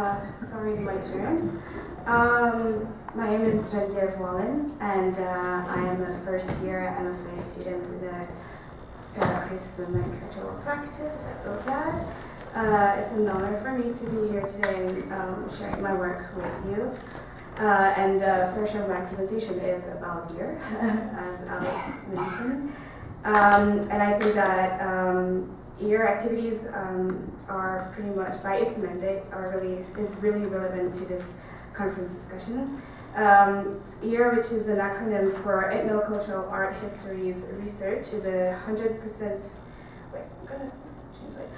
It's already my turn. My name is Geneviève Wallen, and I am a first year MFA student in the Criticism and Curatorial Practice at OCADU. It's an honor for me to be here today and sharing my work with you. First of my presentation is about year, as Alice mentioned. And I think that year activities are pretty much, by its mandate, is really relevant to this conference discussions. EAR, which is an acronym for Ethnocultural Art Histories Research, is a 100%. Wait, I'm gonna change slide.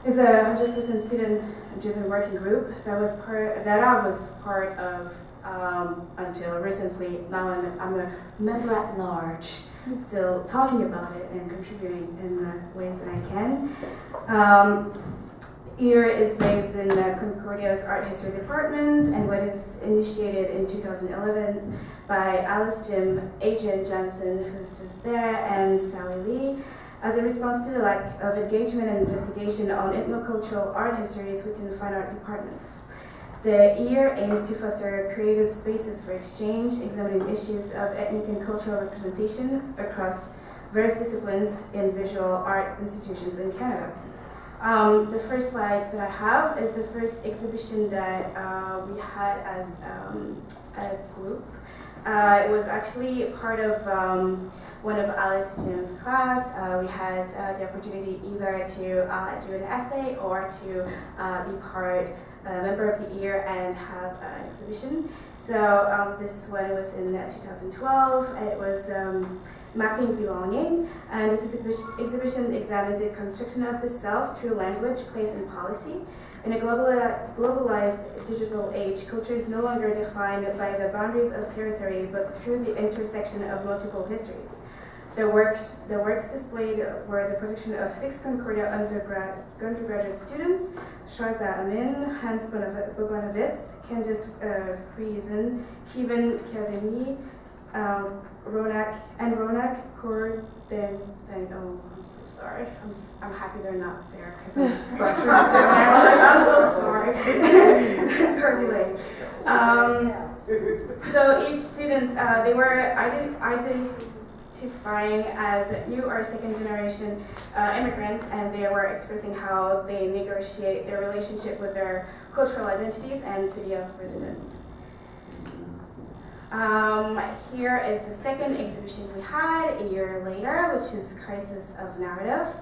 Is a 100% student-driven working group that I was part of until recently. Now I'm a member at large, still talking about it and contributing in the ways that I can. EAR is based in Concordia's Art History Department and what is initiated in 2011 by Alice Jim, Adrian Johnson, who's just there, and Sally Lee, as a response to the lack of engagement and investigation on ethnocultural art histories within fine art departments. The EAR aims to foster creative spaces for exchange, examining issues of ethnic and cultural representation across various disciplines in visual art institutions in Canada. The first slides that I have is the first exhibition that we had as a group. It was actually part of one of Alice Jim's class. We had the opportunity either to do an essay or to be a member of the EAR and have an exhibition. So this one was in 2012. It was Mapping Belonging, and this exhibition examined the construction of the self through language, place, and policy. In a globalized digital age, culture is no longer defined by the boundaries of territory, but through the intersection of multiple histories. The works displayed were the production of 6 Concordia undergraduate students: Sharza Amin, Hans Bobanovitz, Candice Friesen, Kevin Kavini, Ronak Korben. Oh, I'm so sorry. I'm happy they're not there because I'm just butchering their name. I'm so sorry. Cordile. So each student, they were identifying as new or second generation immigrant, and they were expressing how they negotiate their relationship with their cultural identities and city of residence. Here is the second exhibition we had a year later, which is Crisis of Narrative.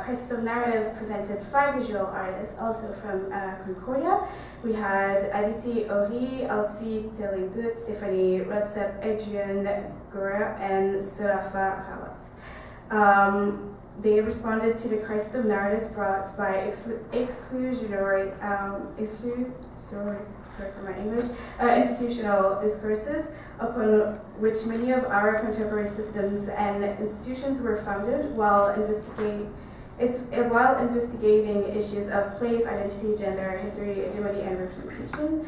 Crisis of Narrative presented 5 visual artists, also from Concordia. We had Aditi Ori, Elsie Telingut, Stephanie Recep, Adrian Gura, and Surafa Rawat. They responded to the crisis of narratives brought by institutional discourses upon which many of our contemporary systems and institutions were founded while investigating issues of place, identity, gender, history, hegemony, and representation.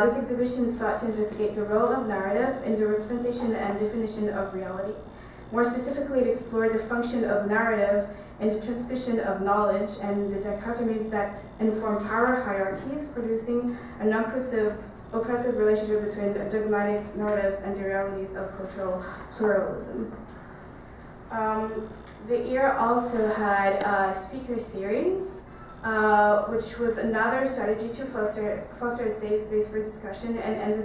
This exhibition sought to investigate the role of narrative in the representation and definition of reality. More specifically, it explored the function of narrative in the transmission of knowledge and the dichotomies that inform power hierarchies, producing an oppressive relationship between dogmatic narratives and the realities of cultural pluralism. The EAR also had a speaker series, which was another strategy to foster a safe space for discussion and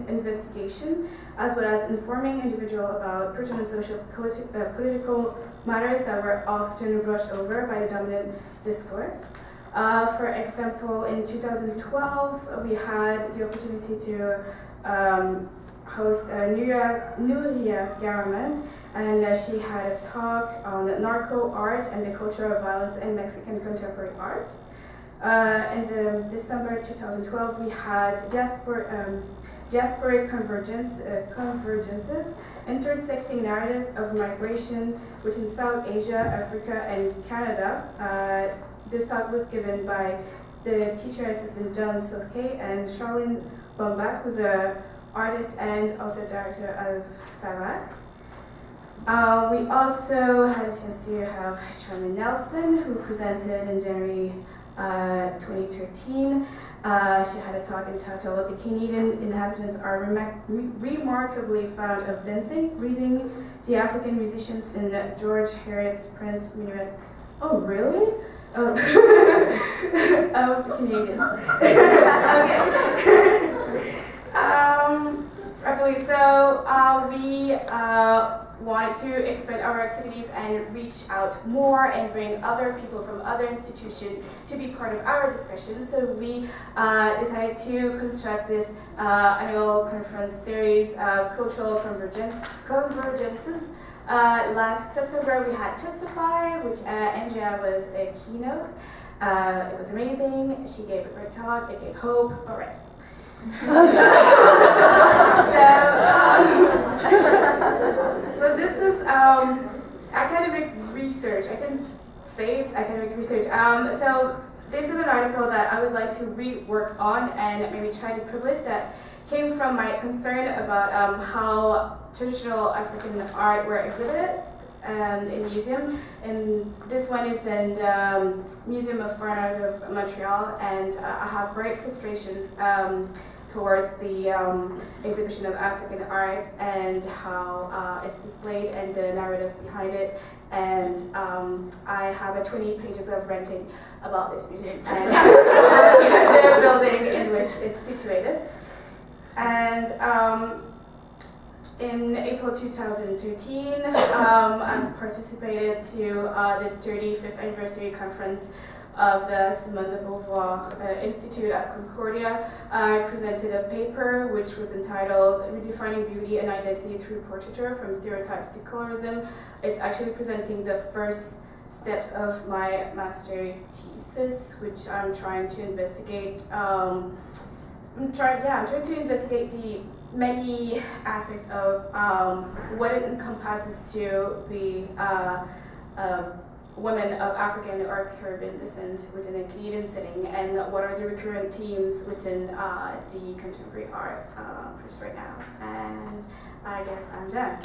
investigation, as well as informing individuals about pertinent socio-political matters that were often brushed over by the dominant discourse. For example, in 2012, we had the opportunity to host Nuria Garamond, and she had a talk on narco art and the culture of violence in Mexican contemporary art. In December 2012, we had diasporic convergences, intersecting narratives of migration within South Asia, Africa, and Canada. This talk was given by the teacher assistant John Soske and Charlene Bombach, who's an artist and also director of SAVAC. We also had a chance to have Charmaine Nelson, who presented in January 2013. She had a talk entitled "The Canadian Inhabitants Are Remarkably Fond of Dancing, Reading the African Musicians in George Heriot's print minuet." Oh, really? Oh. Of Canadians. Okay. Roughly, so we wanted to expand our activities and reach out more and bring other people from other institutions to be part of our discussion. So we decided to construct this annual conference series, Cultural Convergences. Last September we had Testify, which Andrea was a keynote. It was amazing. She gave a great talk. It gave hope. All right. So this is academic research. I can say it's academic research. So this is an article that I would like to rework on and maybe try to publish that came from my concern about how traditional African art were exhibited in museum. And this one is in the Museum of Fine Art of Montreal, and I have great frustrations towards the exhibition of African art and how it's displayed and the narrative behind it. And I have 20 pages of ranting about this museum and the building in which it's situated. And in April 2013, I've participated to the 35th anniversary conference of the Simone de Beauvoir Institute at Concordia. I presented a paper which was entitled "Redefining Beauty and Identity Through Portraiture, From Stereotypes to Colorism." It's actually presenting the first steps of my master thesis, which I'm trying to investigate. I'm trying to investigate the many aspects of what it encompasses to be women of African or Caribbean descent within a Canadian setting, and what are the recurrent themes within the contemporary art produced right now. And I guess I'm done.